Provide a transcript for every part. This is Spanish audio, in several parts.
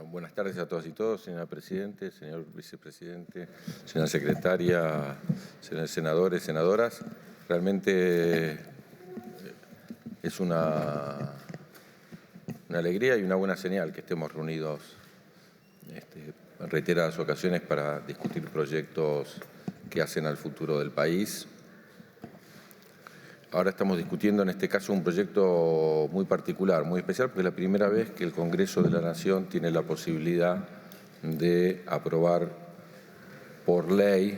Buenas tardes a todas y todos, señora Presidente, señor Vicepresidente, señora Secretaria, señores senadores, senadoras. Realmente es una alegría y una buena señal que estemos reunidos en reiteradas ocasiones para discutir proyectos que hacen al futuro del país. Ahora estamos discutiendo en este caso un proyecto muy particular, muy especial, porque es la primera vez que el Congreso de la Nación tiene la posibilidad de aprobar por ley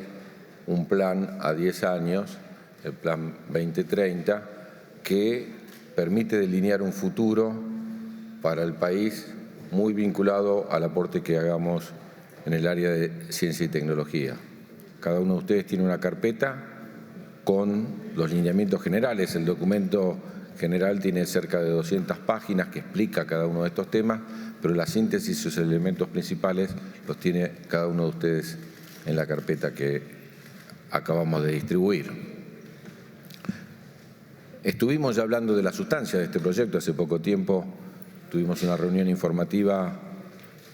un plan a 10 años, el Plan 2030, que permite delinear un futuro para el país muy vinculado al aporte que hagamos en el área de ciencia y tecnología. Cada uno de ustedes tiene una carpeta con los lineamientos generales. El documento general tiene cerca de 200 páginas que explica cada uno de estos temas, pero la síntesis y sus elementos principales los tiene cada uno de ustedes en la carpeta que acabamos de distribuir. Estuvimos ya hablando de la sustancia de este proyecto. Hace poco tiempo tuvimos una reunión informativa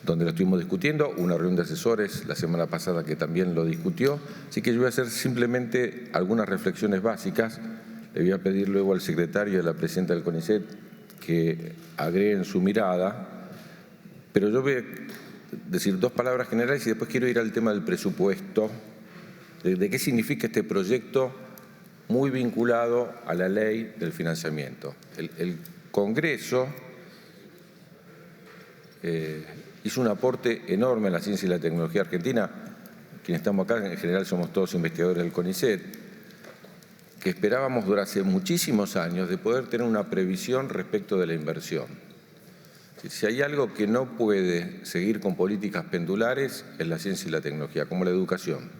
donde lo estuvimos discutiendo, una reunión de asesores la semana pasada que también lo discutió, así que yo voy a hacer simplemente algunas reflexiones básicas. Le voy a pedir luego al secretario y a la presidenta del CONICET que agreguen su mirada, pero yo voy a decir dos palabras generales y después quiero ir al tema del presupuesto, de qué significa este proyecto muy vinculado a la ley del financiamiento. El Congreso hizo un aporte enorme a la ciencia y la tecnología argentina. Quienes estamos acá en general somos todos investigadores del CONICET, que esperábamos durante muchísimos años de poder tener una previsión respecto de la inversión. Si hay algo que no puede seguir con políticas pendulares es la ciencia y la tecnología, como la educación.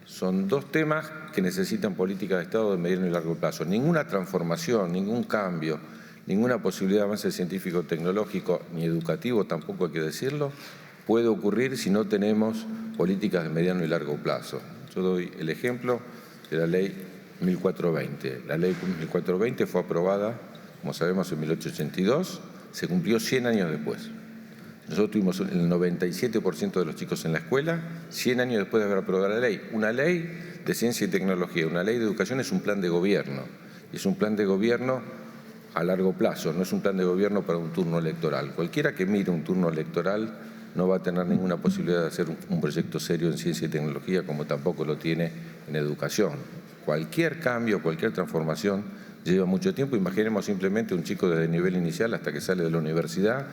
Son dos temas que necesitan políticas de Estado de mediano y largo plazo. Ninguna transformación, ningún cambio, ninguna posibilidad de avance científico, tecnológico ni educativo, tampoco hay que decirlo, puede ocurrir si no tenemos políticas de mediano y largo plazo. Yo doy el ejemplo de la Ley 1420. La Ley 1420 fue aprobada, como sabemos, en 1882, se cumplió 100 años después. Nosotros tuvimos el 97% de los chicos en la escuela, 100 años después de haber aprobado la ley. Una ley de ciencia y tecnología, una ley de educación es un plan de gobierno. Es un plan de gobierno a largo plazo, no es un plan de gobierno para un turno electoral. Cualquiera que mire un turno electoral no va a tener ninguna posibilidad de hacer un proyecto serio en ciencia y tecnología, como tampoco lo tiene en educación. Cualquier cambio, cualquier transformación lleva mucho tiempo. Imaginemos simplemente un chico desde el nivel inicial hasta que sale de la universidad.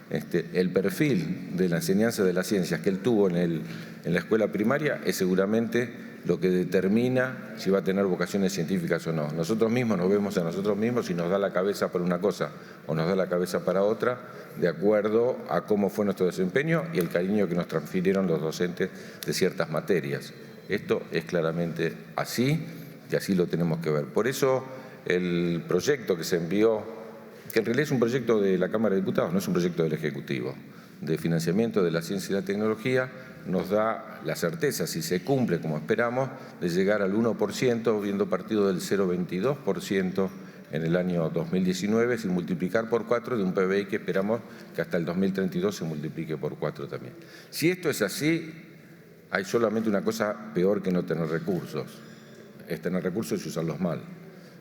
El perfil de la enseñanza de las ciencias que él tuvo en la escuela primaria es seguramente lo que determina si va a tener vocaciones científicas o no. Nosotros mismos nos vemos a nosotros mismos y nos da la cabeza para una cosa o nos da la cabeza para otra, de acuerdo a cómo fue nuestro desempeño y el cariño que nos transfirieron los docentes de ciertas materias. Esto es claramente así y así lo tenemos que ver. Por eso el proyecto que se envió, que en realidad es un proyecto de la Cámara de Diputados, no es un proyecto del Ejecutivo, de financiamiento de la ciencia y la tecnología, nos da la certeza, si se cumple como esperamos, de llegar al 1%, viendo partido del 0,22% en el año 2019, sin multiplicar por 4 de un PBI que esperamos que hasta el 2032 se multiplique por 4 también. Si esto es así, hay solamente una cosa peor que no tener recursos, es tener recursos y usarlos mal.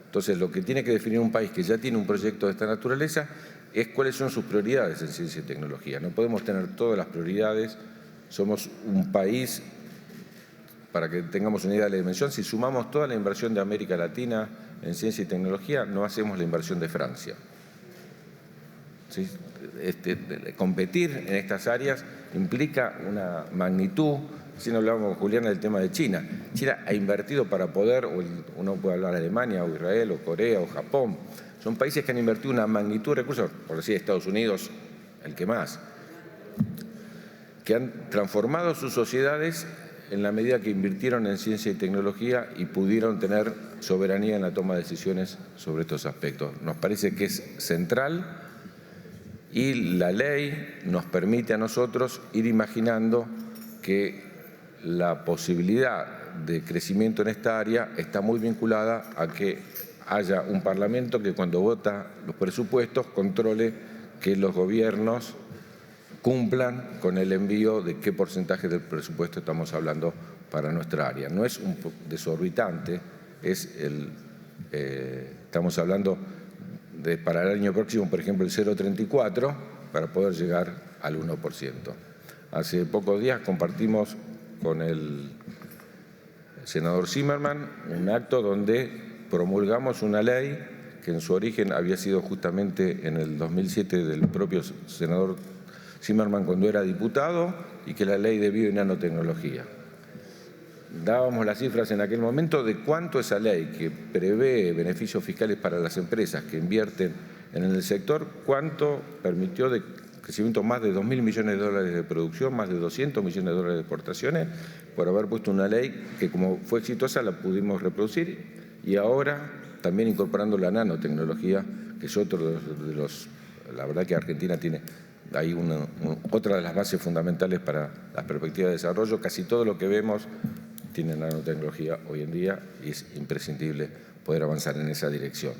Entonces, lo que tiene que definir un país que ya tiene un proyecto de esta naturaleza es cuáles son sus prioridades en ciencia y tecnología. No podemos tener todas las prioridades. Somos un país, para que tengamos una idea de la dimensión, si sumamos toda la inversión de América Latina en ciencia y tecnología, no hacemos la inversión de Francia. ¿Sí? Competir en estas áreas implica una magnitud. Si no hablábamos con Juliana del tema de China. China ha invertido para poder, uno puede hablar de Alemania, o Israel, o Corea, o Japón. Son países que han invertido una magnitud de recursos, por decir Estados Unidos, el que más, que han transformado sus sociedades en la medida que invirtieron en ciencia y tecnología y pudieron tener soberanía en la toma de decisiones sobre estos aspectos. Nos parece que es central y la ley nos permite a nosotros ir imaginando que la posibilidad de crecimiento en esta área está muy vinculada a que haya un Parlamento que cuando vota los presupuestos controle que los gobiernos cumplan con el envío de qué porcentaje del presupuesto estamos hablando para nuestra área. No es un desorbitante, estamos hablando de para el año próximo, por ejemplo, el 0,34 para poder llegar al 1%. Hace pocos días compartimos con el senador Zimmerman un acto donde promulgamos una ley que en su origen había sido justamente en el 2007 del propio senador Zimmerman cuando era diputado, y que es la ley de bio y nanotecnología. Dábamos las cifras en aquel momento de cuánto esa ley, que prevé beneficios fiscales para las empresas que invierten en el sector, cuánto permitió de crecimiento, más de 2.000 millones de dólares de producción, más de 200 millones de dólares de exportaciones, por haber puesto una ley que, como fue exitosa, la pudimos reproducir, y ahora también incorporando la nanotecnología, que es otro de los la verdad que Argentina tiene ahí otra de las bases fundamentales para la perspectiva de desarrollo. Casi todo lo que vemos tiene nanotecnología hoy en día y es imprescindible poder avanzar en esa dirección.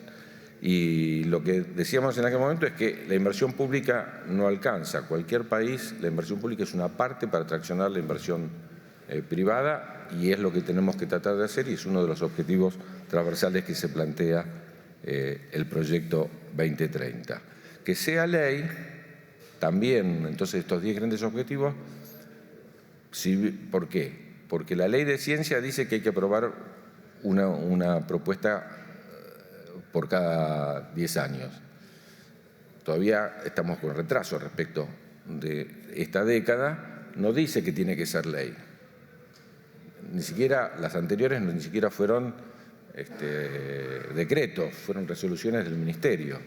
Y lo que decíamos en aquel momento es que la inversión pública no alcanza. Cualquier país, la inversión pública es una parte para traccionar la inversión privada, y es lo que tenemos que tratar de hacer, y es uno de los objetivos transversales que se plantea el proyecto 2030. Que sea ley también, entonces, estos 10 grandes objetivos. ¿Por qué? Porque la ley de ciencia dice que hay que aprobar una propuesta por cada 10 años. Todavía estamos con retraso respecto de esta década. No dice que tiene que ser ley. Ni siquiera las anteriores, ni siquiera fueron decretos, fueron resoluciones del Ministerio.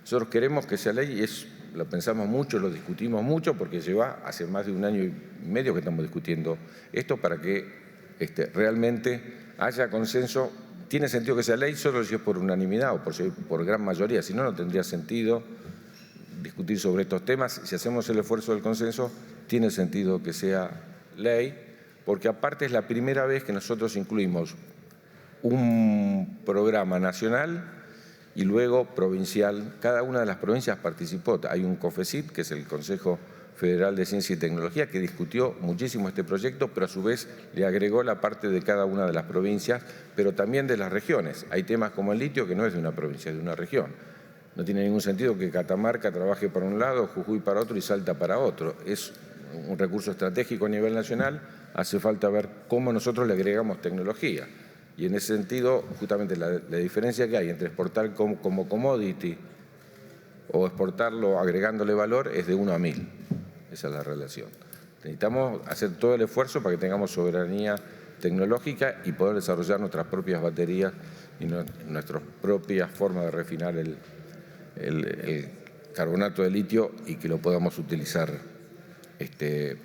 Nosotros queremos que sea ley, y lo pensamos mucho, lo discutimos mucho, porque hace más de 1 año y medio que estamos discutiendo esto para que realmente haya consenso. Tiene sentido que sea ley solo si es por unanimidad o por gran mayoría, si no, no tendría sentido discutir sobre estos temas. Si hacemos el esfuerzo del consenso, tiene sentido que sea ley, porque aparte es la primera vez que nosotros incluimos un programa nacional y luego provincial. Cada una de las provincias participó. Hay un COFECIT, que es el Consejo Federal de Ciencia y Tecnología, que discutió muchísimo este proyecto, pero a su vez le agregó la parte de cada una de las provincias, pero también de las regiones. Hay temas como el litio, que no es de una provincia, es de una región. No tiene ningún sentido que Catamarca trabaje para un lado, Jujuy para otro y Salta para otro. Es un recurso estratégico a nivel nacional. Hace falta ver cómo nosotros le agregamos tecnología. Y en ese sentido, justamente la diferencia que hay entre exportar como commodity o exportarlo agregándole valor es de 1 a 1000. Esa es la relación. Necesitamos hacer todo el esfuerzo para que tengamos soberanía tecnológica y poder desarrollar nuestras propias baterías y nuestras propias formas de refinar el carbonato de litio, y que lo podamos utilizar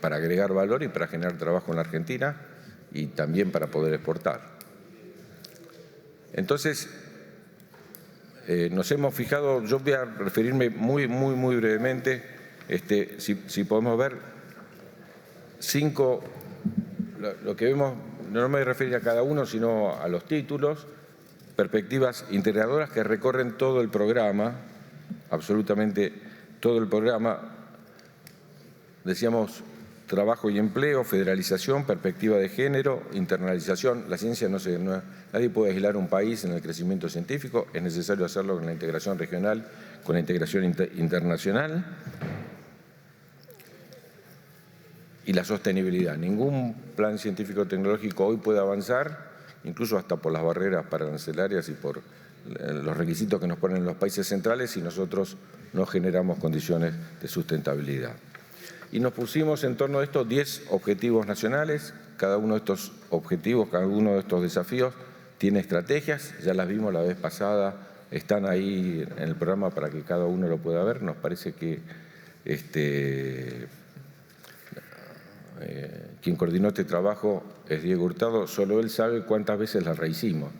para agregar valor y para generar trabajo en la Argentina, y también para poder exportar. Entonces, nos hemos fijado, yo voy a referirme muy brevemente, si podemos ver 5, lo que vemos, no me voy a referir a cada uno, sino a los títulos, perspectivas integradoras que recorren todo el programa, absolutamente todo el programa. Decíamos trabajo y empleo, federalización, perspectiva de género, internalización. La ciencia nadie puede aislar un país en el crecimiento científico, es necesario hacerlo con la integración regional, con la integración internacional. Y la sostenibilidad. Ningún plan científico-tecnológico hoy puede avanzar, incluso hasta por las barreras arancelarias y por los requisitos que nos ponen los países centrales, si nosotros no generamos condiciones de sustentabilidad. Y nos pusimos en torno a estos 10 objetivos nacionales. Cada uno de estos objetivos, cada uno de estos desafíos tiene estrategias, ya las vimos la vez pasada, están ahí en el programa para que cada uno lo pueda ver. Nos parece que quien coordinó este trabajo es Diego Hurtado. Solo él sabe cuántas veces la rehicimos,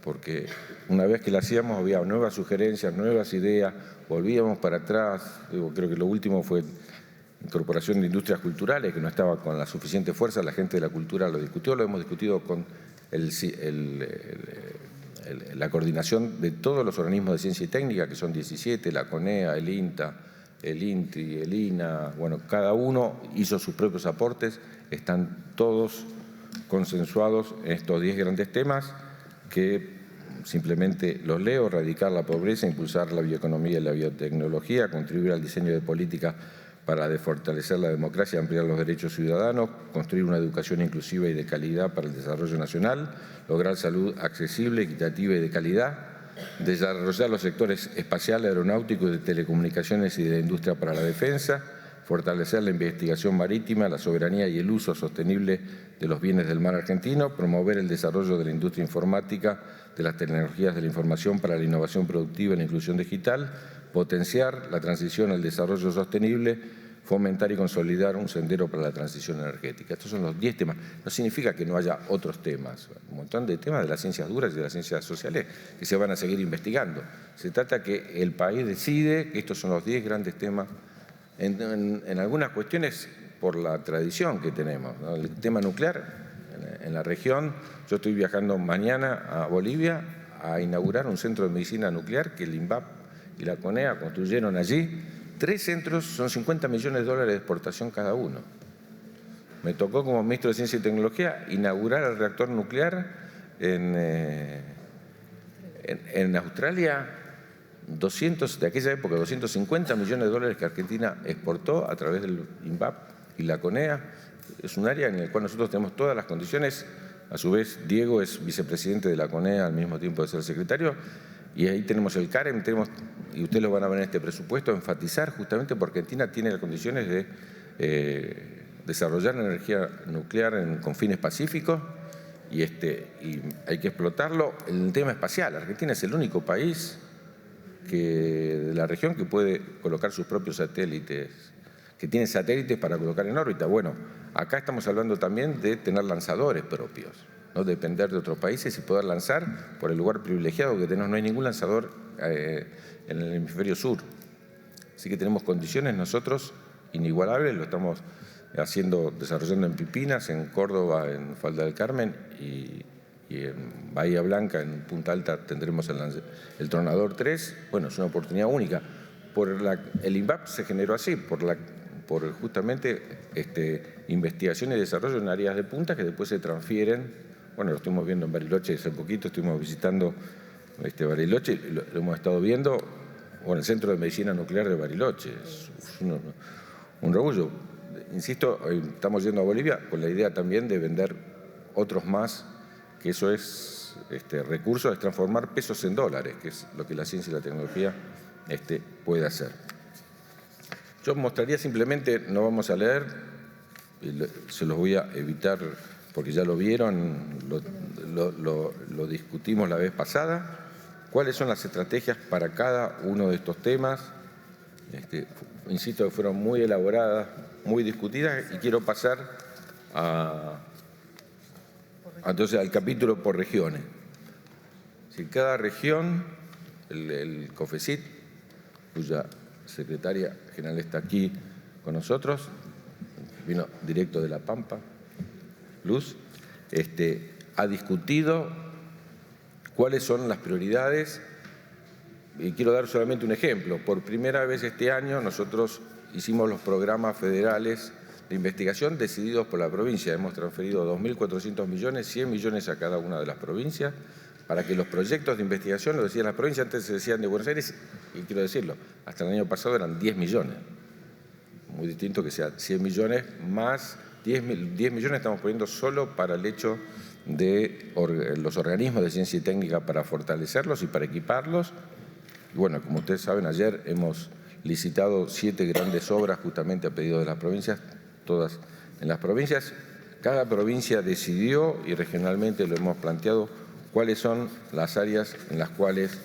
porque una vez que la hacíamos había nuevas sugerencias, nuevas ideas, volvíamos para atrás. Creo que lo último fue incorporación de industrias culturales, que no estaba con la suficiente fuerza. La gente de la cultura lo discutió, lo hemos discutido con la coordinación de todos los organismos de ciencia y técnica, que son 17, la CONEA, el INTA, el INTRI, el INA, bueno, cada uno hizo sus propios aportes, están todos consensuados en estos 10 grandes temas que simplemente los leo: erradicar la pobreza, impulsar la bioeconomía y la biotecnología, contribuir al diseño de políticas para fortalecer la democracia y ampliar los derechos ciudadanos, construir una educación inclusiva y de calidad para el desarrollo nacional, lograr salud accesible, equitativa y de calidad, desarrollar los sectores espacial, aeronáutico, de telecomunicaciones y de la industria para la defensa, fortalecer la investigación marítima, la soberanía y el uso sostenible de los bienes del mar argentino, promover el desarrollo de la industria informática, de las tecnologías de la información para la innovación productiva y la inclusión digital, potenciar la transición al desarrollo sostenible, fomentar y consolidar un sendero para la transición energética. Estos son los 10 temas. No significa que no haya otros temas, un montón de temas de las ciencias duras y de las ciencias sociales que se van a seguir investigando. Se trata que el país decide que estos son los 10 grandes temas. En algunas cuestiones por la tradición que tenemos, ¿no? El tema nuclear en la región. Yo estoy viajando mañana a Bolivia a inaugurar un centro de medicina nuclear que el INVAP y la CONEA construyeron allí. 3 centros, son 50 millones de dólares de exportación cada uno. Me tocó como ministro de Ciencia y Tecnología inaugurar el reactor nuclear en Australia. De aquella época, 250 millones de dólares que Argentina exportó a través del INVAP y la CONEA. Es un área en el cual nosotros tenemos todas las condiciones. A su vez, Diego es vicepresidente de la CONEA al mismo tiempo de ser secretario. Y ahí tenemos el CAREM, y ustedes lo van a ver en este presupuesto, enfatizar justamente porque Argentina tiene las condiciones de desarrollar energía nuclear con fines pacíficos y hay que explotarlo. El tema espacial, Argentina es el único país de la región que puede colocar sus propios satélites, que tiene satélites para colocar en órbita. Bueno, acá estamos hablando también de tener lanzadores propios, no depender de otros países y poder lanzar por el lugar privilegiado que tenemos. No hay ningún lanzador en el hemisferio sur. Así que tenemos condiciones nosotros inigualables, lo estamos desarrollando en Pipinas, en Córdoba, en Falda del Carmen y en Bahía Blanca, en Punta Alta, tendremos el Tronador 3. Bueno, es una oportunidad única. El INVAP se generó así, por justamente investigación y desarrollo en áreas de punta que después se transfieren. Bueno, lo estuvimos viendo en Bariloche hace poquito, estuvimos visitando Bariloche, lo hemos estado viendo, bueno, el Centro de Medicina Nuclear de Bariloche, es un orgullo. Insisto, estamos yendo a Bolivia con la idea también de vender otros más, que eso es recurso, es transformar pesos en dólares, que es lo que la ciencia y la tecnología puede hacer. Yo mostraría simplemente, no vamos a leer, se los voy a evitar porque ya lo vieron, lo discutimos la vez pasada, cuáles son las estrategias para cada uno de estos temas. Insisto que fueron muy elaboradas, muy discutidas, y quiero pasar entonces al capítulo por regiones. Si cada región, el COFECIT, cuya secretaria general está aquí con nosotros, vino directo de La Pampa, Luz, ha discutido cuáles son las prioridades. Y quiero dar solamente un ejemplo. Por primera vez este año nosotros hicimos los programas federales de investigación decididos por la provincia. Hemos transferido 2.400 millones, 100 millones a cada una de las provincias, para que los proyectos de investigación, lo decían las provincias, antes se decían de Buenos Aires, y quiero decirlo, hasta el año pasado eran 10 millones. Muy distinto que sea 100 millones más 10 millones estamos poniendo solo para el hecho de los organismos de ciencia y técnica, para fortalecerlos y para equiparlos. Y bueno, como ustedes saben, ayer hemos licitado 7 grandes obras justamente a pedido de las provincias, todas en las provincias. Cada provincia decidió, y regionalmente lo hemos planteado, cuáles son las áreas en las cuales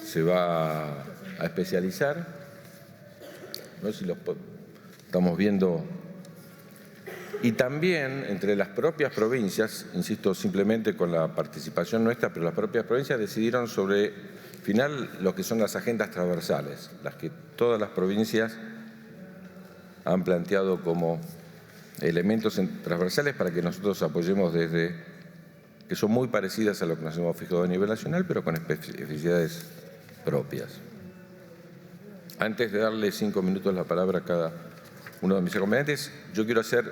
se va a especializar. No sé si los estamos viendo. Y también entre las propias provincias, insisto, simplemente con la participación nuestra, pero las propias provincias decidieron sobre, al final, lo que son las agendas transversales, las que todas las provincias han planteado como elementos transversales para que nosotros apoyemos que son muy parecidas a lo que nos hemos fijado a nivel nacional, pero con especificidades propias. Antes de darle 5 minutos la palabra a cada uno de mis acompañantes, yo quiero hacer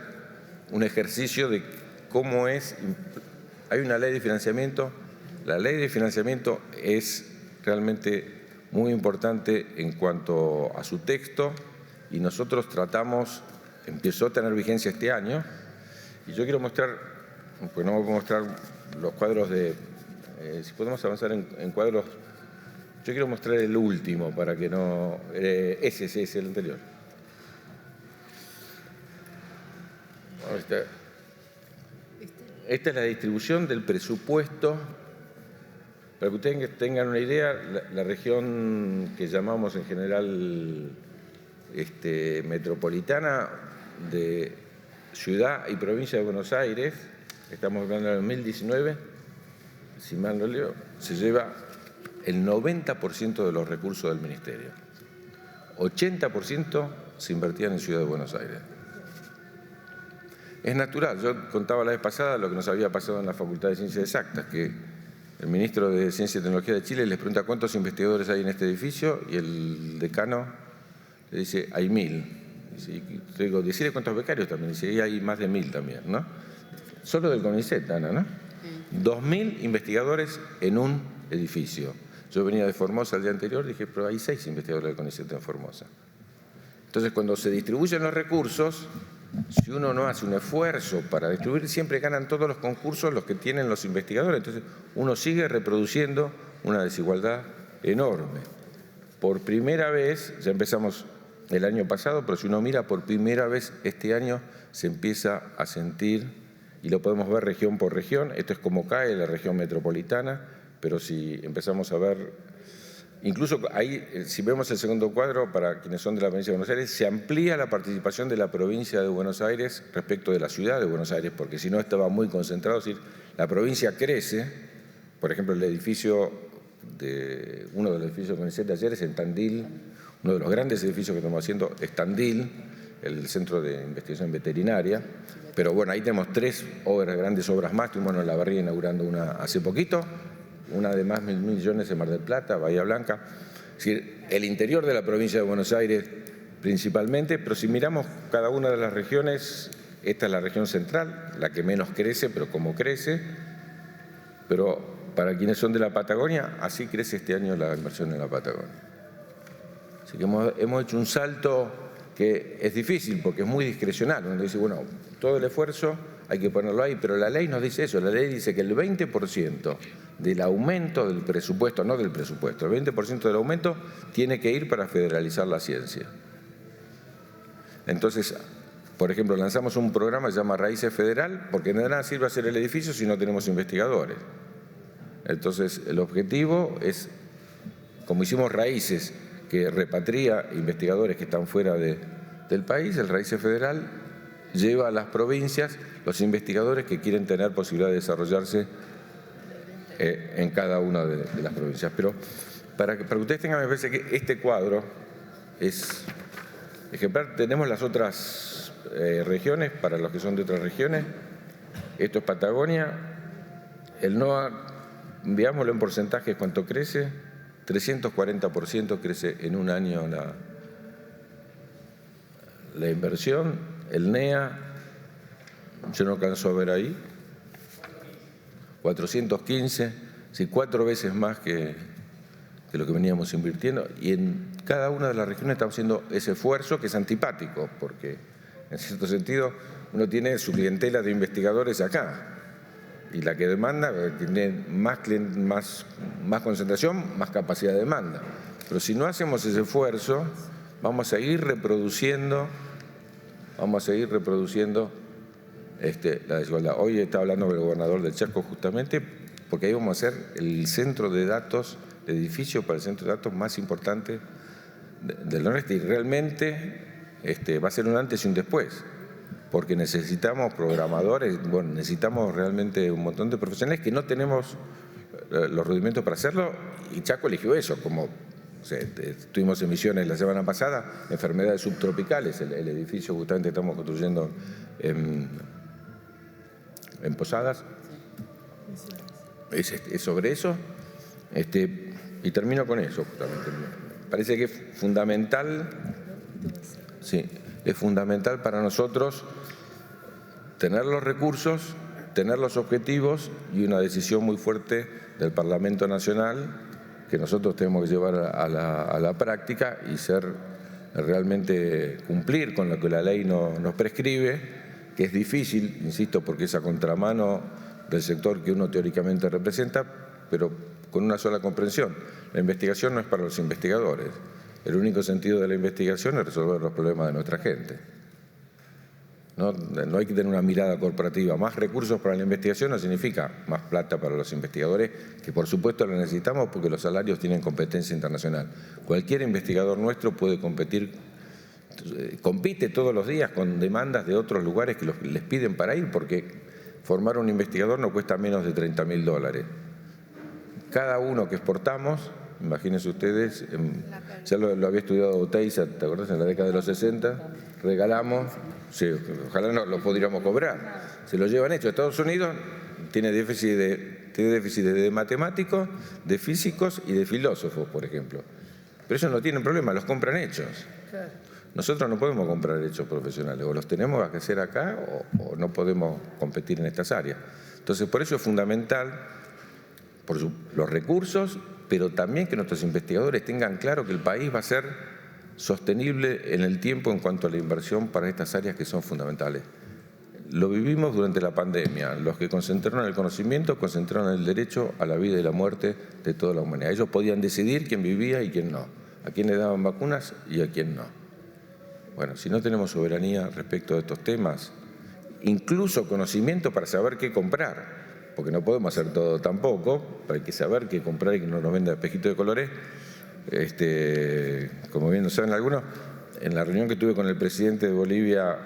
un ejercicio de cómo es. Hay una ley de financiamiento. La ley de financiamiento es realmente muy importante en cuanto a su texto y nosotros tratamos, empezó a tener vigencia este año y yo quiero mostrar, pues no voy a mostrar los cuadros de, si podemos avanzar en cuadros, yo quiero mostrar el último para que no, ese es el anterior. Esta es la distribución del presupuesto. Para que ustedes tengan una idea, la región que llamamos en general metropolitana de Ciudad y Provincia de Buenos Aires, estamos hablando del 2019, si mal no leo, se lleva el 90% de los recursos del Ministerio. 80% se invertían en Ciudad de Buenos Aires. Es natural, yo contaba la vez pasada lo que nos había pasado en la Facultad de Ciencias Exactas, que el ministro de Ciencia y Tecnología de Chile les pregunta cuántos investigadores hay en este edificio y el decano le dice, hay 1000. Yo digo, decirle cuántos becarios también, dice, y hay más de 1000 también, ¿no? Solo del CONICET, Ana, ¿no? 2000 investigadores en un edificio. Yo venía de Formosa el día anterior, dije, pero hay 6 investigadores del CONICET en Formosa. Entonces, cuando se distribuyen los recursos, si uno no hace un esfuerzo para distribuir, siempre ganan todos los concursos los que tienen los investigadores. Entonces, uno sigue reproduciendo una desigualdad enorme. Por primera vez, ya empezamos el año pasado, pero si uno mira por primera vez este año, se empieza a sentir, y lo podemos ver región por región, esto es como cae la región metropolitana, pero si empezamos a ver, incluso ahí, si vemos el segundo cuadro, para quienes son de la provincia de Buenos Aires, se amplía la participación de la provincia de Buenos Aires respecto de la ciudad de Buenos Aires, porque si no estaba muy concentrado, es decir, la provincia crece, por ejemplo, el edificio uno de los edificios que CONICET de ayer es en Tandil, uno de los grandes edificios que estamos haciendo es Tandil, el Centro de Investigación Veterinaria, pero bueno, ahí tenemos 3 grandes obras más, estuvimos en La Barriga inaugurando una hace poquito, una de más de 1.000 millones en Mar del Plata, Bahía Blanca, es decir, el interior de la provincia de Buenos Aires principalmente, pero si miramos cada una de las regiones, esta es la región central, la que menos crece, pero como crece, pero para quienes son de la Patagonia, así crece este año la inversión en la Patagonia. Así que hemos hecho un salto que es difícil porque es muy discrecional. Uno dice, bueno, todo el esfuerzo hay que ponerlo ahí, pero la ley nos dice eso, la ley dice que el 20% del aumento del presupuesto, no del presupuesto, el 20% del aumento tiene que ir para federalizar la ciencia. Entonces, por ejemplo, lanzamos un programa que se llama Raíces Federal, porque de nada sirve hacer el edificio si no tenemos investigadores. Entonces, el objetivo es, como hicimos Raíces, que repatria investigadores que están fuera del país, el Raíces Federal lleva a las provincias los investigadores que quieren tener posibilidad de desarrollarse en cada una de las provincias. Pero para que ustedes tengan, me parece que este cuadro es ejemplar. Tenemos las otras regiones, para los que son de otras regiones. Esto es Patagonia. El NOA, veámoslo en porcentajes, ¿cuánto crece? 340% crece en un año la inversión. El NEA, yo no alcanzo a ver ahí, 415, sí, 4 veces más que lo que veníamos invirtiendo. Y en cada una de las regiones estamos haciendo ese esfuerzo que es antipático, porque en cierto sentido uno tiene su clientela de investigadores acá. Y la que demanda tiene más concentración, más capacidad de demanda. Pero si no hacemos ese esfuerzo, vamos a seguir reproduciendo la desigualdad. Hoy está hablando con el gobernador del Chaco justamente porque ahí vamos a hacer el centro de datos, el edificio para el centro de datos más importante del noreste, y realmente va a ser un antes y un después. Porque necesitamos programadores, bueno, necesitamos realmente un montón de profesionales que no tenemos los rudimentos para hacerlo, y Chaco eligió eso, como tuvimos emisiones la semana pasada, enfermedades subtropicales, el edificio justamente estamos construyendo en Posadas, es sobre eso, y termino con eso justamente. parece que es fundamental, sí, es fundamental para nosotros tener los recursos, tener los objetivos y una decisión muy fuerte del Parlamento Nacional que nosotros tenemos que llevar a la práctica y realmente cumplir con lo que la ley nos prescribe, que es difícil, insisto, porque es a contramano del sector que uno teóricamente representa, pero con una sola comprensión. La investigación no es para los investigadores. El único sentido de la investigación es resolver los problemas de nuestra gente. No hay que tener una mirada corporativa. Más recursos para la investigación no significa más plata para los investigadores, que por supuesto lo necesitamos porque los salarios tienen competencia internacional. Cualquier investigador nuestro puede competir, compite todos los días con demandas de otros lugares que les piden para ir, porque formar un investigador no cuesta menos de $30.000. Cada uno que exportamos, imagínense ustedes, ya lo había estudiado Oteiza, ¿te acordás? En la década de los 60, regalamos, sí, ojalá no lo podríamos cobrar, se lo llevan hecho. Estados Unidos tiene déficit de matemáticos, de físicos y de filósofos, por ejemplo. Pero ellos no tienen problema, los compran hechos. Nosotros no podemos comprar hechos profesionales, o los tenemos que hacer acá o no podemos competir en estas áreas. Entonces, por eso es fundamental los recursos, pero también que nuestros investigadores tengan claro que el país va a ser sostenible en el tiempo en cuanto a la inversión para estas áreas que son fundamentales. Lo vivimos durante la pandemia. Los que concentraron el conocimiento concentraron el derecho a la vida y la muerte de toda la humanidad. Ellos podían decidir quién vivía y quién no, a quién le daban vacunas y a quién no. Bueno, si no tenemos soberanía respecto de estos temas, incluso conocimiento para saber qué comprar, porque no podemos hacer todo tampoco, pero hay que saber qué comprar y que no nos venda espejitos de colores. Como bien lo saben algunos, en la reunión que tuve con el presidente de Bolivia,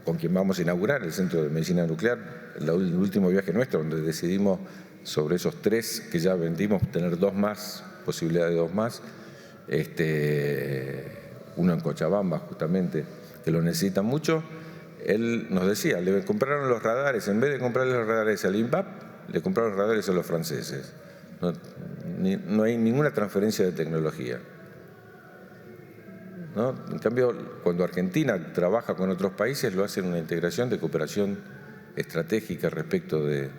con quien vamos a inaugurar el Centro de Medicina Nuclear, el último viaje nuestro, donde decidimos sobre esos 3 que ya vendimos, tener 2 más, posibilidad de 2 más, uno en Cochabamba justamente, que lo necesitan mucho. Él nos decía, le compraron los radares, en vez de comprarle los radares al INVAP, le compraron los radares a los franceses. No hay ninguna transferencia de tecnología, ¿no? En cambio, cuando Argentina trabaja con otros países, lo hace en una integración de cooperación estratégica respecto de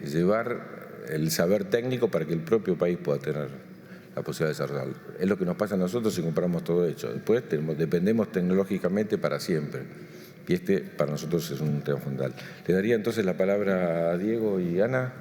llevar el saber técnico para que el propio país pueda tener la posibilidad de desarrollarlo. Es lo que nos pasa a nosotros si compramos todo hecho. Después dependemos tecnológicamente para siempre. Y para nosotros es un tema fundamental. Le daría entonces la palabra a Diego y Ana.